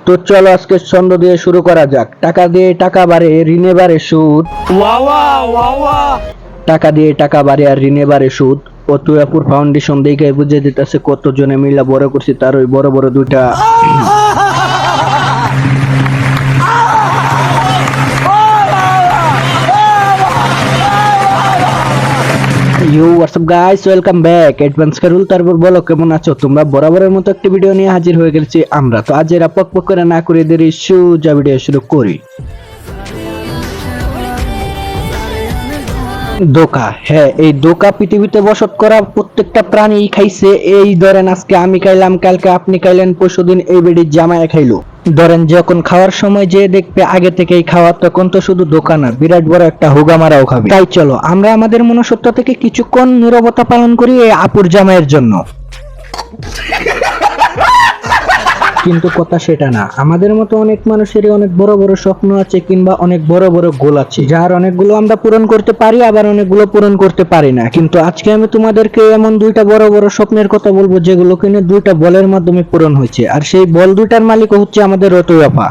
তো চলো আজকে ছন্দ দিয়ে শুরু করা যাক। টাকা দিয়ে টাকা বাড়ে, ঋণে বাড়ে সুদ। টাকা দিয়ে টাকা বাড়ে আর ঋণে বাড়ে সুদ। অতুয়াপুর ফাউন্ডেশন দেখে বুঝে দিতেছে কত জনে মিলা বড় করছি তার ওই বড় বড় দুইটা you what's up guys, welcome back. Advance কারুল, তারপর বলো কেমন আছো তোমরা? বরাবরের মতো একটা ভিডিও নিয়ে হাজির হয়ে গেছি আমরা। তো আজ এরা পক পক করে না করে দেরি সোজা ভিডিও শুরু করি। ধোঁকা, হ্যাঁ এই ধোঁকা পৃথিবীতে বসত করা প্রত্যেকটা প্রাণী খাইছে। এই ধরেন আজকে আমি খাইলাম, কালকে আপনি খাইলেন, পরশুদিন এই বেডির জামায় খাইলো। ধরেন যখন খাওয়ার সময় যে দেখবে আগে থেকেই খাওয়া, তখন তো শুধু ধোঁকা না, বিরাট বড় একটা হুগা মারাও খাবে। তাই চলো আমরা আমাদের মনুষ্যত্ব থেকে কিছুক্ষণ নীরবতা পালন করি এই আপুর জামাইয়ের জন্য। কিন্তু কথা সেটা না, আমাদের মতো অনেক মানুষেরই অনেক বড় বড় স্বপ্ন আছে কিংবা অনেক বড় বড় গোল আছে, যার অনেকগুলো আমরা পূরণ করতে পারি, আবার অনেকগুলো পূরণ করতে পারি না। কিন্তু আজকে আমি তোমাদেরকে এমন দুইটা বড় বড় স্বপ্নের কথা বলবো যেগুলো কিনে দুইটা বলের মাধ্যমে পূরণ হয়েছে, আর সেই বল দুইটার মালিক হচ্ছে আমাদের রতু আপা।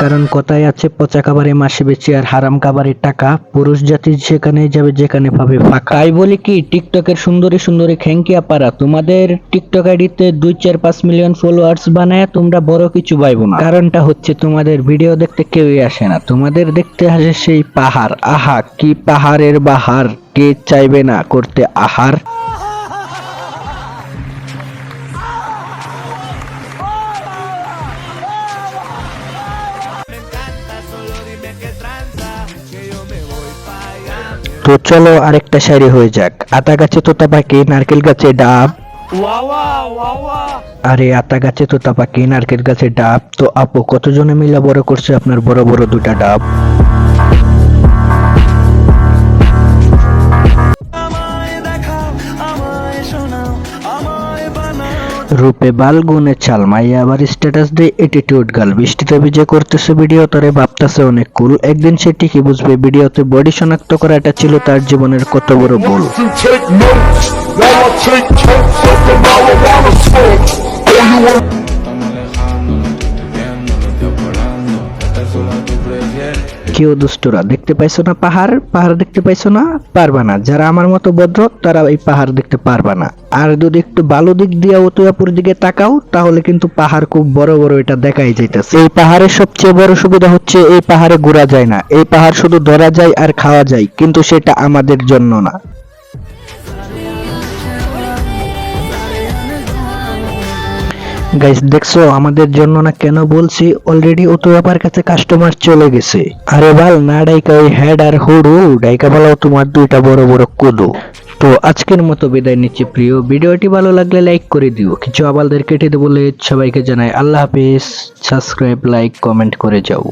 কারণ কথায় আছে পচা খাবারে মাসি বেশি আর হারাম খাবারে টাকা। পুরুষ জাতি সেখানে যাবে যেখানে পাবে ফাঁকা। তাই বলি কি, টিকটকের সুন্দরী সুন্দরী খ্যাঙ্কিয়া পারা তোমাদের টিকটক আইডিতে 2-4-5 মিলিয়ন ফলোয়ার্স বানায় তোমরা বড় কিছু পাইবো না। কারণটা হচ্ছে তোমাদের ভিডিও দেখতে কেউই আসে না, তোমাদের দেখতে আসে সেই পাহাড়। আহা কি পাহাড়ের বাহার, কে চাইবে না করতে আহার। তো চলো আরেকটা শায়রি হয়ে যাক। আতা গাছে তোতা পাখি, নারকেল গাছে ডাব। আরে আতা গাছে তোতা পাখি, নারকেল গাছে ডাব। তো আপু কতজনে মিলা বড় করছে আপনার বড় বড় দুটা ডাব? রূপে বাল গুনে চাল, মাইয়া আবার স্ট্যাটাস দেয় অ্যাটিটিউড গাল। বৃষ্টিতে ভিজে করতেছে ভিডিও, তারে ভাবতেছে অনেক কুল। একদিন সে ঠিকই বুঝবে ভিডিওতে বডি শনাক্ত করাটা ছিল তার জীবনের কত বড় ভুল। কেউ দুষ্টরা দেখতে পাইছো না পাহাড়, পাহাড় দেখতে পাইছো না, পারবা না। যারা আমার মতো ভদ্র তারা এই পাহাড় দেখতে পারবা না। আর যদি একটু ভালো দিক দিয়ে উতুয়াপুর দিকে তাকাও তাহলে কিন্তু পাহাড় খুব বড় বড় এটা দেখাই যাইতেছে। এই পাহাড়ের সবচেয়ে বড় সুবিধা হচ্ছে এই পাহাড়ে ঘোরা যায় না, এই পাহাড় শুধু ধরা যায় আর খাওয়া যায়, কিন্তু সেটা আমাদের জন্য না। গাইস দেখছো আমাদের জন্য না, কেন বলছি? অলরেডি অতুয়াপার কাছে কাস্টমার চলে গেছে। আরে বাল না ডাইকা ওই হেড আর হুড়ু ডাইকা বলাও তোমার দুইটা বড় বড় কুদু। তো আজকের মতো বিদায় নিচ্ছি প্রিয়। ভিডিওটি ভালো লাগলে লাইক করে দিও, কিছু আবালদের কেটে দেবো বলে সবাইকে জানাই আল্লাহ হাফেজ। সাবস্ক্রাইব, লাইক, কমেন্ট করে যাও।